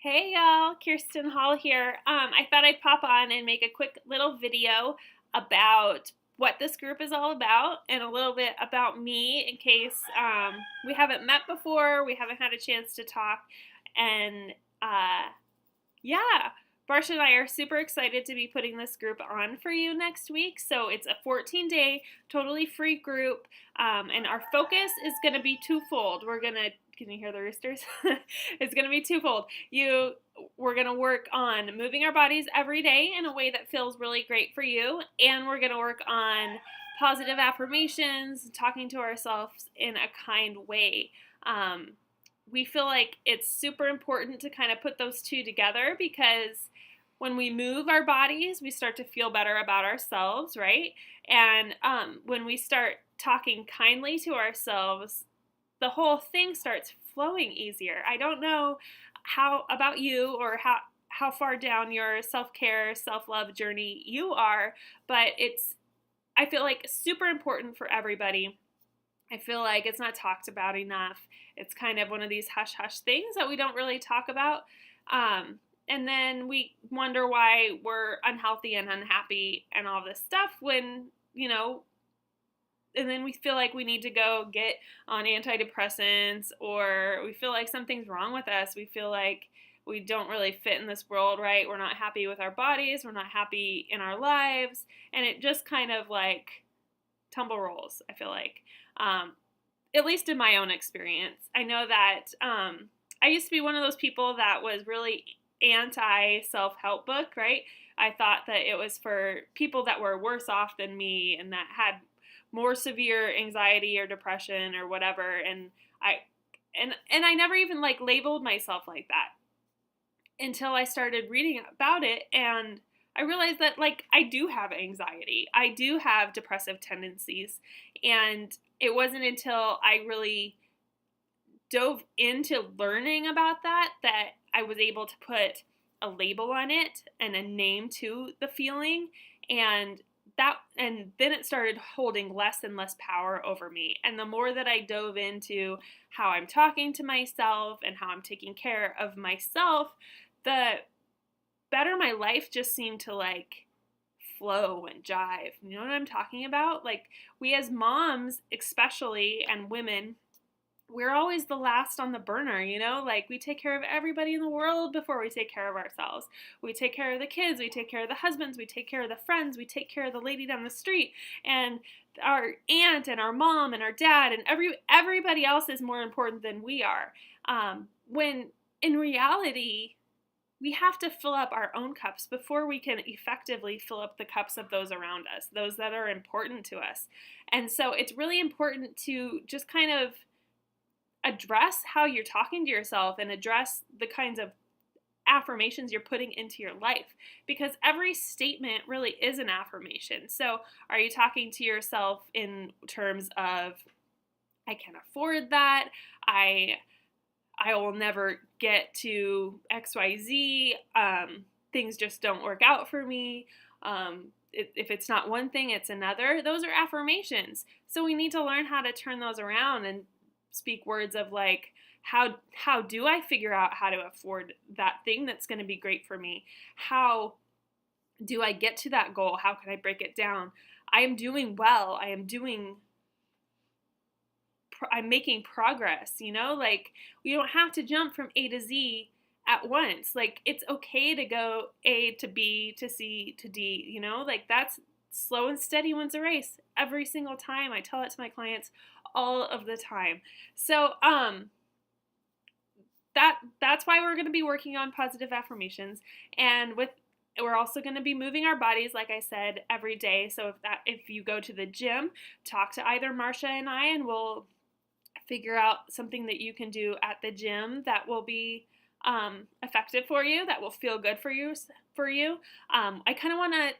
Hey y'all, Kirsten Hall here. I thought I'd pop on and make a quick little video about what this group is all about and a little bit about me in case we haven't met before, we haven't had a chance to talk. And yeah, Barsha and I are super excited to be putting this group on for you next week. So it's a 14-day, totally free group, and our focus is going to be twofold. Can you hear the roosters? It's going to be twofold. We're going to work on moving our bodies every day in a way that feels really great for you, and we're going to work on positive affirmations, talking to ourselves in a kind way. We feel like it's super important to kind of put those two together because when we move our bodies, we start to feel better about ourselves, right? And when we start talking kindly to ourselves, the whole thing starts flowing easier. I don't know how about you or how far down your self-care, self-love journey you are, but I feel like super important for everybody. I feel like it's not talked about enough. It's kind of one of these hush-hush things that we don't really talk about. And then we wonder why we're unhealthy and unhappy and all this stuff and then we feel like we need to go get on antidepressants, or we feel like something's wrong with us. We feel like we don't really fit in this world, right? We're not happy with our bodies. We're not happy in our lives. And it just kind of like tumble rolls, I feel like. At least in my own experience. I know that I used to be one of those people that was really anti-self-help book, right? I thought that it was for people that were worse off than me and that had more severe anxiety or depression or whatever, and I never even like labeled myself like that until I started reading about it, and I realized that like I do have anxiety. I do have depressive tendencies, and it wasn't until I really dove into learning about that I was able to put a label on it and a name to the feeling, and then it started holding less and less power over me. And the more that I dove into how I'm talking to myself and how I'm taking care of myself, the better my life just seemed to like flow and jive. You know what I'm talking about? Like, we as moms, especially, and women, we're always the last on the burner, Like, we take care of everybody in the world before we take care of ourselves. We take care of the kids, we take care of the husbands, we take care of the friends, we take care of the lady down the street, and our aunt and our mom and our dad, and everybody else is more important than we are. When in reality, we have to fill up our own cups before we can effectively fill up the cups of those around us, those that are important to us. And so it's really important to just kind of address how you're talking to yourself and address the kinds of affirmations you're putting into your life, because every statement really is an affirmation. So are you talking to yourself in terms of, I can't afford that, I will never get to XYZ, things just don't work out for me, if it's not one thing, it's another. Those are affirmations. So we need to learn how to turn those around and speak words of like, how do I figure out how to afford that thing that's going to be great for me? How do I get to that goal? How can I break it down? I am doing well. I'm making progress, Like, we don't have to jump from A to Z at once. Like, it's okay to go A to B to C to D, Like, that's slow and steady wins a race every single time. I tell it to my clients all of the time. So that's why we're going to be working on positive affirmations, and we're also going to be moving our bodies, like I said, every day. So if you go to the gym, talk to either Marsha and I, and we'll figure out something that you can do at the gym that will be effective for you, that will feel good for you. I kind of want to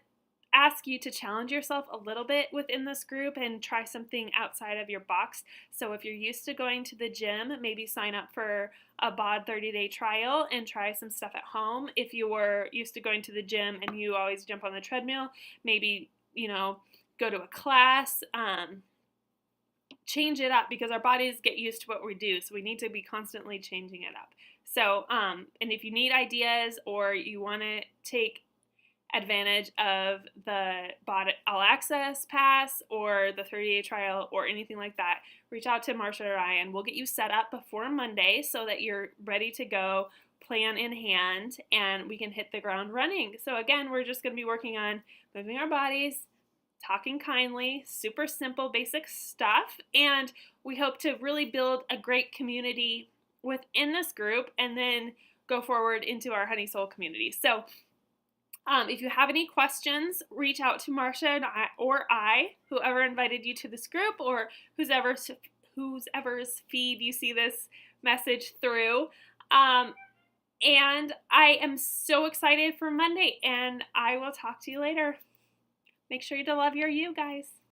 ask you to challenge yourself a little bit within this group and try something outside of your box. So if you're used to going to the gym, maybe sign up for a BOD 30-day trial and try some stuff at home. If you were used to going to the gym and you always jump on the treadmill, maybe, go to a class. change it up because our bodies get used to what we do. So we need to be constantly changing it up. So, and if you need ideas or you want to take advantage of the All Access Pass or the 30-day trial or anything like that, reach out to Marsha or I, and we'll get you set up before Monday so that you're ready to go, plan in hand, and we can hit the ground running. So again, we're just going to be working on moving our bodies, talking kindly, super simple, basic stuff, and we hope to really build a great community within this group and then go forward into our Honey Soul community. So if you have any questions, reach out to Marsha and I, whoever invited you to this group, or whoever's feed you see this message through. And I am so excited for Monday, and I will talk to you later. Make sure to love your you, guys.